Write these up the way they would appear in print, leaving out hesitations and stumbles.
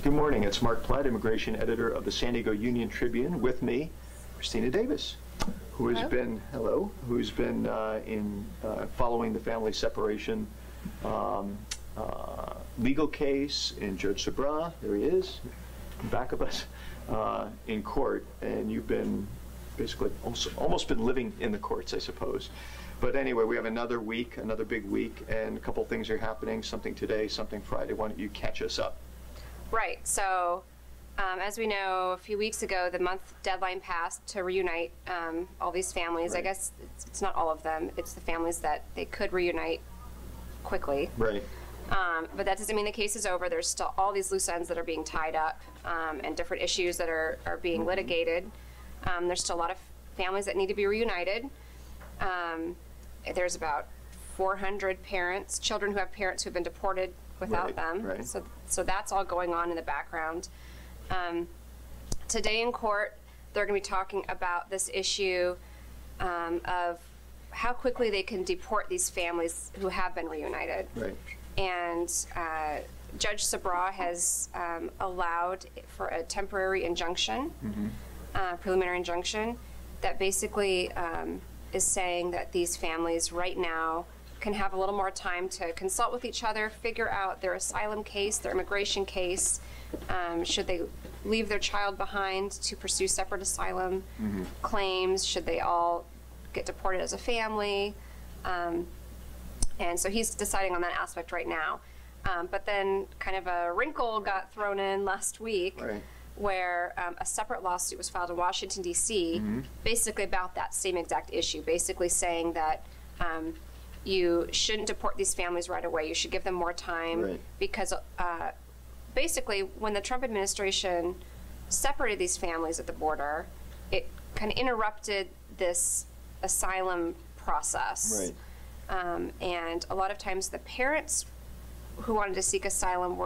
Good morning. It's Mark Platt, immigration editor of the San Diego Union-Tribune. With me, Christina Davis, who has been following the family separation legal case in Judge Sabra. There he is, back of us, in court, and you've been basically almost been living in the courts, I suppose. But anyway, we have another week, another big week, and a couple things are happening, something today, something Friday. Why don't you catch us up? Right. So, as we know, a few weeks ago, the month deadline passed to reunite all these families. Right. I guess it's not all of them. It's the families that they could reunite quickly. Right. But that doesn't mean the case is over. There's still all these loose ends that are being tied up and different issues that are being litigated. There's still a lot of families that need to be reunited. There's about 400 parents, children who have parents who have been deported without them. Right. So that's all going on in the background. Today in court, they're going to be talking about this issue of how quickly they can deport these families who have been reunited. Right. And Judge Sabra has allowed for a temporary injunction, preliminary injunction, that basically is saying that these families right now can have a little more time to consult with each other, figure out their asylum case, their immigration case, should they leave their child behind to pursue separate asylum claims, should they all get deported as a family, and so he's deciding on that aspect right now. But then kind of a wrinkle got thrown in last week, where a separate lawsuit was filed in Washington, D.C., basically about that same exact issue, basically saying that you shouldn't deport these families right away. You should give them more time because basically when the Trump administration separated these families at the border, it kind of interrupted this asylum process. And a lot of times the parents who wanted to seek asylum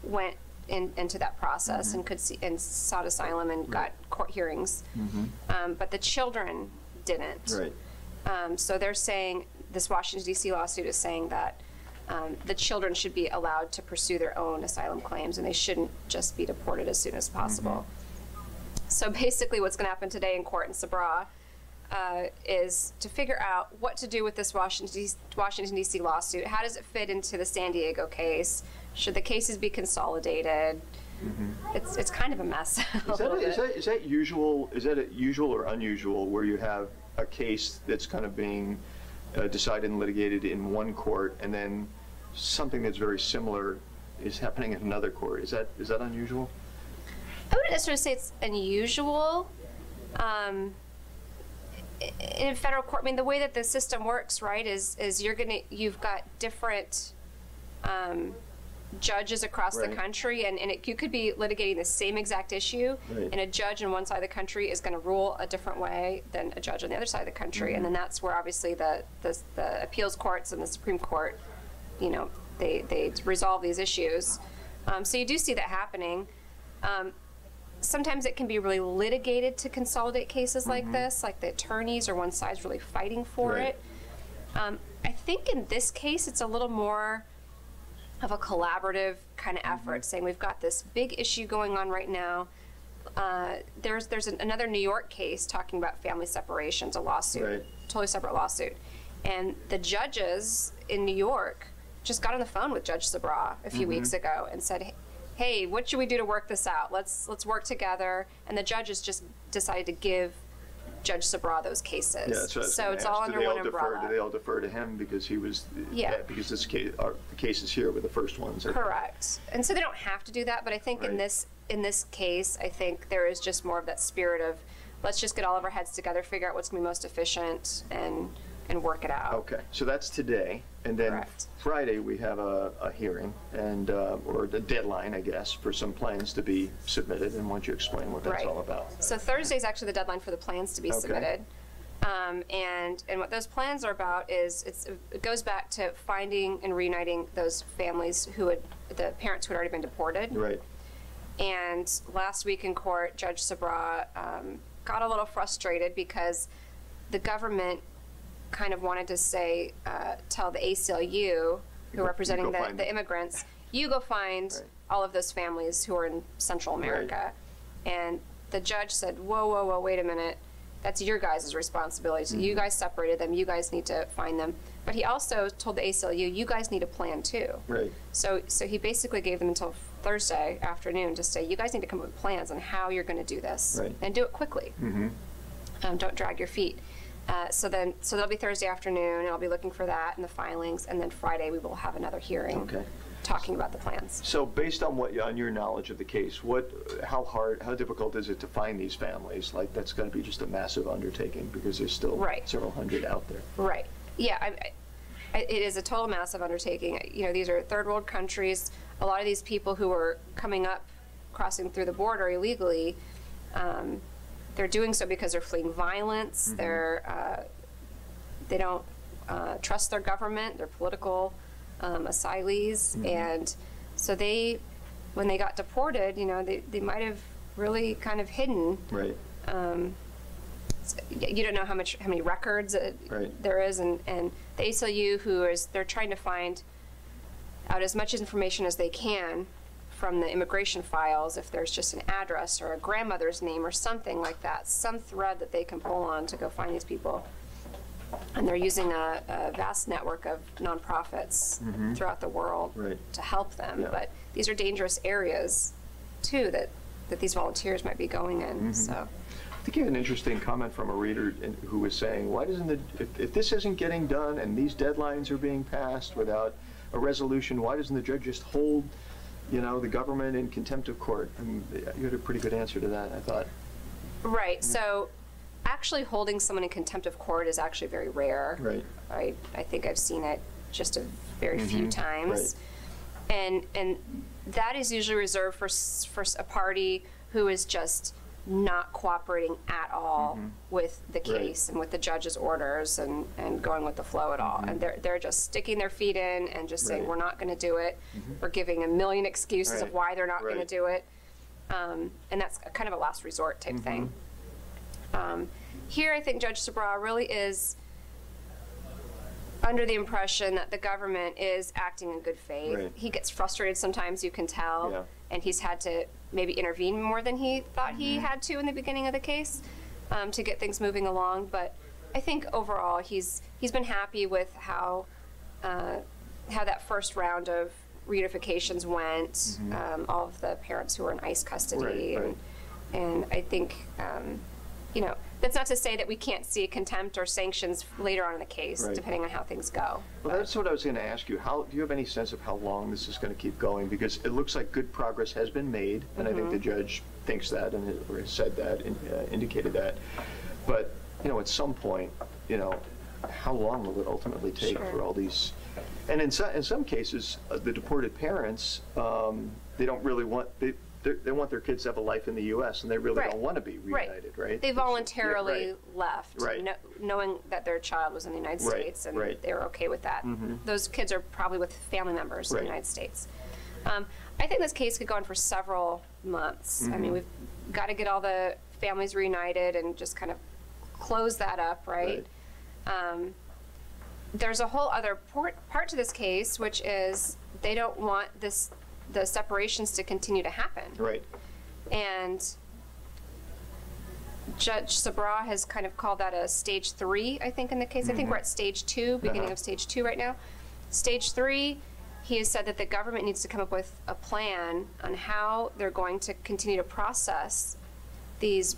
went into that process and sought asylum and got court hearings, but the children didn't. So they're saying, this Washington, D.C. lawsuit is saying that the children should be allowed to pursue their own asylum claims and they shouldn't just be deported as soon as possible. So basically what's going to happen today in court in Sabra is to figure out what to do with this Washington, D.C. lawsuit. How does it fit into the San Diego case? Should the cases be consolidated? It's kind of a mess. Is that usual? Is that usual or unusual where you have a case that's kind of being decided and litigated in one court, and then something that's very similar is happening in another court? Is that unusual? I wouldn't necessarily say it's unusual. In federal court, I mean, the way that the system works, right, is you've got different judges across the country, and you could be litigating the same exact issue, and a judge on one side of the country is going to rule a different way than a judge on the other side of the country, and then that's where obviously the appeals courts and the Supreme Court, you know, they resolve these issues. So you do see that happening. Sometimes it can be really litigated to consolidate cases like this, like the attorneys or one side's really fighting for it. I think in this case it's a little more of a collaborative kind of effort, saying we've got this big issue going on right now. There's another New York case talking about family separations, a lawsuit, totally separate lawsuit. And the judges in New York just got on the phone with Judge Sabra a few weeks ago and said, hey, what should we do to work this out? Let's work together. And the judges just decided to give Judge Sabra those cases. Yeah, that's what I was so it's all under one umbrella. Do they all defer to him because he was? Because this case, the cases here were the first ones. Correct. And so they don't have to do that, but I think in this case, I think there is just more of that spirit of let's just get all of our heads together, figure out what's going to be most efficient, and work it out. Okay, so that's today, and then Friday we have a hearing and or the deadline, I guess, for some plans to be submitted. And why don't you explain what that's all about? So Thursday is actually the deadline for the plans to be submitted, and what those plans are about is it goes back to finding and reuniting those families the parents who had already been deported. And last week in court, Judge Sabra got a little frustrated because the government kind of wanted to say, tell the ACLU, who are representing the immigrants, you go find all of those families who are in Central America. And the judge said, whoa, whoa, whoa, wait a minute. That's your guys' responsibility. So you guys separated them. You guys need to find them. But he also told the ACLU, you guys need a plan too. Right. So he basically gave them until Thursday afternoon to say, you guys need to come up with plans on how you're going to do this. Right. And do it quickly. Don't drag your feet. So that'll be Thursday afternoon, and I'll be looking for that and the filings, and then Friday we will have another hearing talking about the plans. So based on on your knowledge of the case, how difficult is it to find these families? Like, that's going to be just a massive undertaking because there's still several hundred out there. Right. Yeah. It is a total massive undertaking. You know, these are third world countries. A lot of these people who are coming up, crossing through the border illegally, they're doing so because they're fleeing violence. They don't trust their government. They're political asylees, and so when they got deported, you know, they might have really kind of hidden. Right. You don't know how many records there is, and the ACLU, they're trying to find out as much information as they can from the immigration files, if there's just an address or a grandmother's name or something like that, some thread that they can pull on to go find these people. And they're using a vast network of nonprofits throughout the world to help them. Yeah. But these are dangerous areas, too, that these volunteers might be going in. So, I think you had an interesting comment from a reader who was saying, why doesn't if this isn't getting done and these deadlines are being passed without a resolution, why doesn't the judge just hold, you know, the government in contempt of court? I mean, you had a pretty good answer to that, I thought. Right. So actually holding someone in contempt of court is actually very rare. Right. I think I've seen it just a very few times. Right. And that is usually reserved for a party who is just not cooperating at all with the case and with the judge's orders and going with the flow at all. And they're just sticking their feet in and just saying, we're not going to do it. We're giving a million excuses of why they're not going to do it. And that's kind of a last resort type thing. Here, I think Judge Sabraw really is under the impression that the government is acting in good faith. Right. He gets frustrated sometimes, you can tell, and he's had to maybe intervene more than he thought he had to in the beginning of the case to get things moving along. But I think overall he's been happy with how that first round of reunifications went, all of the parents who were in ICE custody, and I think you know, that's not to say that we can't see contempt or sanctions later on in the case, depending on how things go. Well, that's what I was going to ask you. Do you have any sense of how long this is going to keep going? Because it looks like good progress has been made, and I think the judge thinks that and has said that, and indicated that. But, you know, at some point, you know, how long will it ultimately take for all these? And in some cases, the deported parents, they don't really want. They want their kids to have a life in the U.S. and they really don't want to be reunited, right? They voluntarily left, knowing that their child was in the United States, and they were okay with that. Those kids are probably with family members in the United States. I think this case could go on for several months. I mean, we've got to get all the families reunited and just kind of close that up, right? There's a whole other part to this case, which is they don't want the separations to continue to happen. Right. And Judge Sabraw has kind of called that a stage 3, I think, in the case. I think we're at stage 2, beginning of stage 2 right now. Stage 3, he has said that the government needs to come up with a plan on how they're going to continue to process these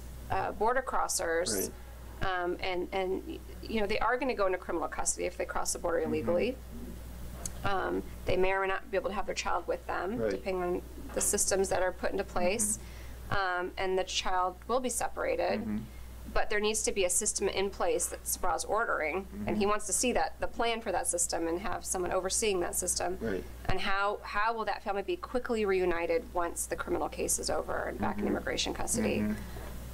border crossers. And you know, they are going to go into criminal custody if they cross the border illegally. They may or may not be able to have their child with them, depending on the systems that are put into place. And the child will be separated. But there needs to be a system in place that Sabraw's ordering, and he wants to see the plan for that system and have someone overseeing that system. And how will that family be quickly reunited once the criminal case is over and back in immigration custody?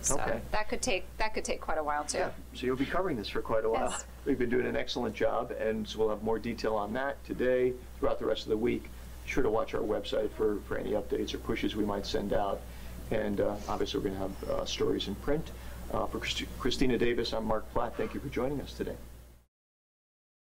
So that could take quite a while too. Yeah. So you'll be covering this for quite a while. Yes. We've been doing an excellent job, and so we'll have more detail on that today, throughout the rest of the week. Be sure to watch our website for any updates or pushes we might send out. And obviously we're going to have stories in print. For Christina Davis, I'm Mark Platt. Thank you for joining us today.